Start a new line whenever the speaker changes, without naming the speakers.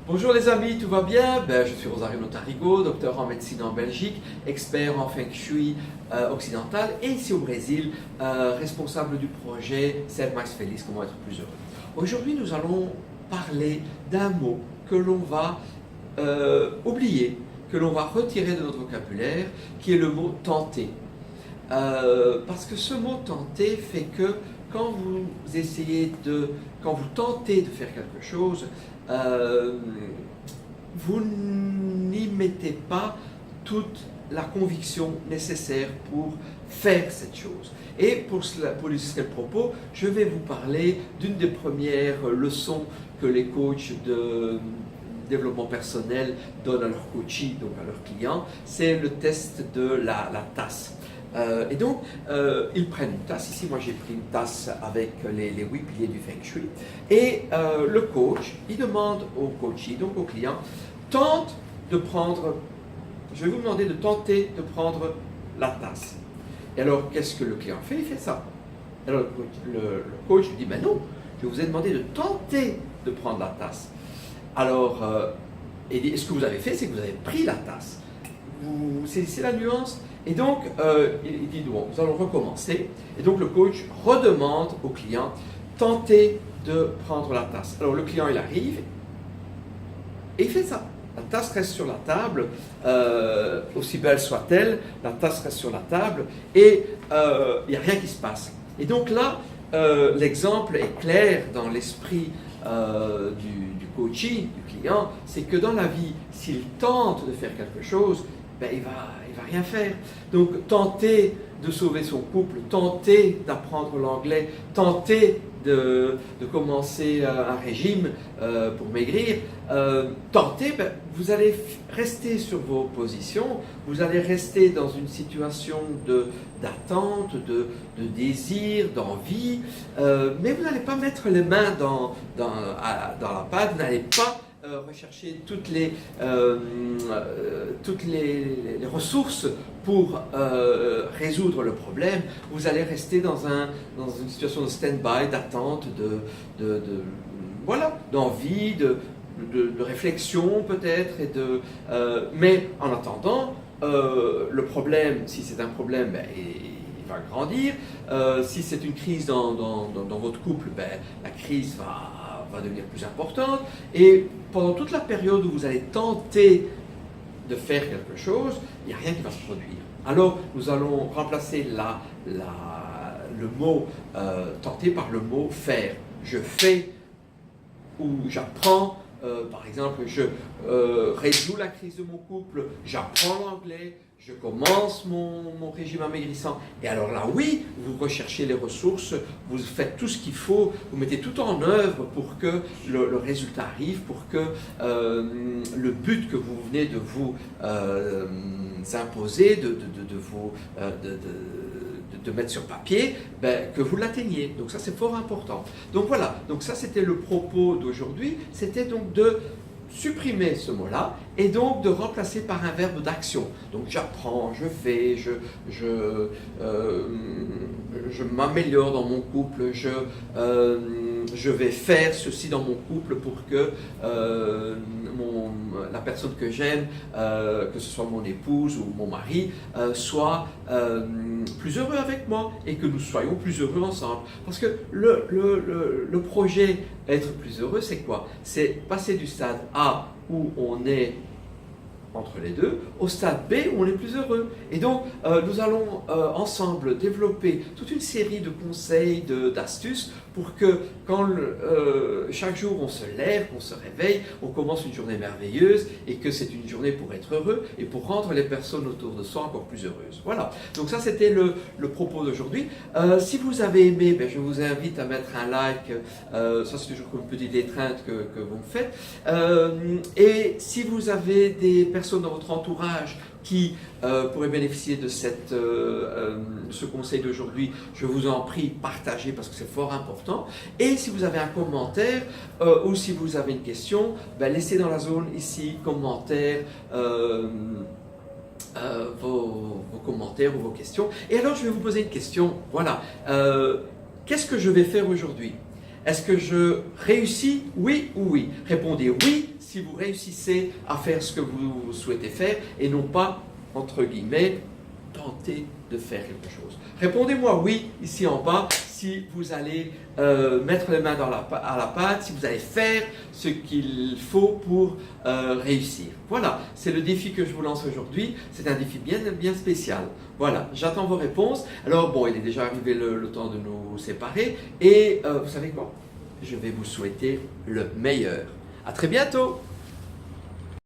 Bonjour les amis, tout va bien? Je suis Rosario Notarigo, docteur en médecine en Belgique, expert en Feng Shui occidental et ici au Brésil, responsable du projet Ser Mais Feliz, comment être plus heureux. Aujourd'hui, nous allons parler d'un mot que l'on va oublier, que l'on va retirer de notre vocabulaire, qui est le mot tenter. Parce que ce mot tenter fait que quand vous quand vous tentez de faire quelque chose, vous n'y mettez pas toute la conviction nécessaire pour faire cette chose. Et pour illustrer le propos, je vais vous parler d'une des premières leçons que les coachs de développement personnel donnent à leurs coachés, donc à leurs clients, c'est le test de la tasse. Et donc, ils prennent une tasse. Ici, moi, j'ai pris une tasse avec les 8 piliers du Feng Shui. Et le coach, il demande au coach, donc au client, tente de prendre, je vais vous demander de tenter de prendre la tasse. Et alors, qu'est-ce que le client fait? Il fait ça. Alors, le coach lui dit, ben non, je vous ai demandé de tenter de prendre la tasse. Alors, il dit, ce que vous avez fait, c'est que vous avez pris la tasse. C'est la nuance. Et donc, il dit, bon, nous allons recommencer. Et donc, le coach redemande au client, tentez de prendre la tasse. Alors, le client, il arrive et il fait ça. La tasse reste sur la table, aussi belle soit-elle, la tasse reste sur la table et il n'y a rien qui se passe. Et donc là, l'exemple est clair dans l'esprit du coaching, du client, c'est que dans la vie, s'il tente de faire quelque chose, ben, il va rien faire. Donc, tenter de sauver son couple, tenter d'apprendre l'anglais, tenter de commencer un régime pour maigrir, tenter, ben, vous allez rester sur vos positions, vous allez rester dans une situation d'attente, de désir, d'envie, mais vous n'allez pas mettre les mains dans la pâte, vous n'allez pas rechercher toutes les ressources pour résoudre le problème. Vous allez rester dans une situation de stand-by, d'attente, d'envie, de réflexion peut-être, mais en attendant, le problème, si c'est un problème, ben, il va grandir. Si c'est une crise dans votre couple, ben, la crise va devenir plus importante, et pendant toute la période où vous allez tenter de faire quelque chose, il n'y a rien qui va se produire. Alors, nous allons remplacer le mot tenter par le mot faire. Je fais ou j'apprends, par exemple, je résous la crise de mon couple, j'apprends l'anglais, je commence mon régime amaigrissant. Et alors là, oui, vous recherchez les ressources, vous faites tout ce qu'il faut, vous mettez tout en œuvre pour que le résultat arrive, pour que le but que vous venez de vous imposer, de mettre sur papier, ben, que vous l'atteigniez. Donc ça, c'est fort important. Donc voilà, donc ça, c'était le propos d'aujourd'hui. C'était donc de supprimer ce mot-là et donc de remplacer par un verbe d'action. Donc j'apprends, je fais, je m'améliore dans mon couple, je vais faire ceci dans mon couple pour que la personne que j'aime, que ce soit mon épouse ou mon mari, soit plus heureux avec moi et que nous soyons plus heureux ensemble. Parce que le projet être plus heureux, c'est quoi? C'est passer du stade A où on est entre les deux, au stade B où on est plus heureux. Et donc, nous allons ensemble développer toute une série de conseils, d'astuces pour que quand chaque jour on se lève, on se réveille, on commence une journée merveilleuse et que c'est une journée pour être heureux et pour rendre les personnes autour de soi encore plus heureuses. Voilà, donc ça c'était le propos d'aujourd'hui. Si vous avez aimé, ben, je vous invite à mettre un like, ça c'est toujours comme une petite étreinte que vous me faites. Et si vous avez des personnes dans votre entourage qui pourraient bénéficier de ce conseil d'aujourd'hui, je vous en prie, partagez parce que c'est fort important. Et si vous avez un commentaire ou si vous avez une question, ben, laissez dans la zone ici, commentaires, vos commentaires ou vos questions. Et alors je vais vous poser une question, voilà, qu'est-ce que je vais faire aujourd'hui? Est-ce que je réussis, oui ou oui? Répondez oui si vous réussissez à faire ce que vous souhaitez faire et non pas, entre guillemets, tenter de faire quelque chose. Répondez-moi oui ici en bas si vous allez mettre les mains à la pâte, si vous allez faire ce qu'il faut pour réussir. Voilà, c'est le défi que je vous lance aujourd'hui. C'est un défi bien spécial. Voilà, j'attends vos réponses. Alors bon, il est déjà arrivé le temps de nous séparer et vous savez quoi? Je vais vous souhaiter le meilleur. À très bientôt!